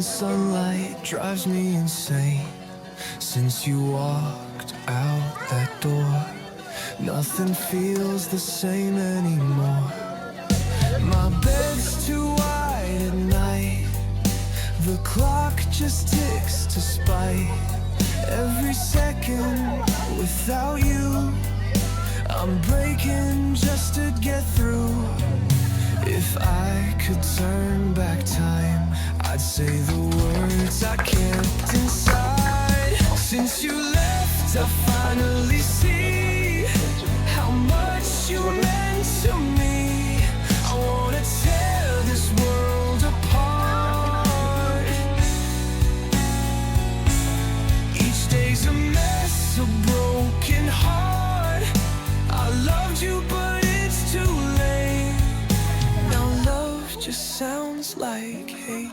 sunlight drives me insane. Since you walked out that door, nothing feels the same anymore. My bed's too wide at night, the clock just ticks to spite. Every second without you, I'm breaking just to get through. If I could turn back time, I'd say the words I kept inside. Since you left, I finally see how much you meant to me. I wanna tear this world apart. Each day's a mess, a broken heart. I loved you, but it's too late. Now love just sounds like hate.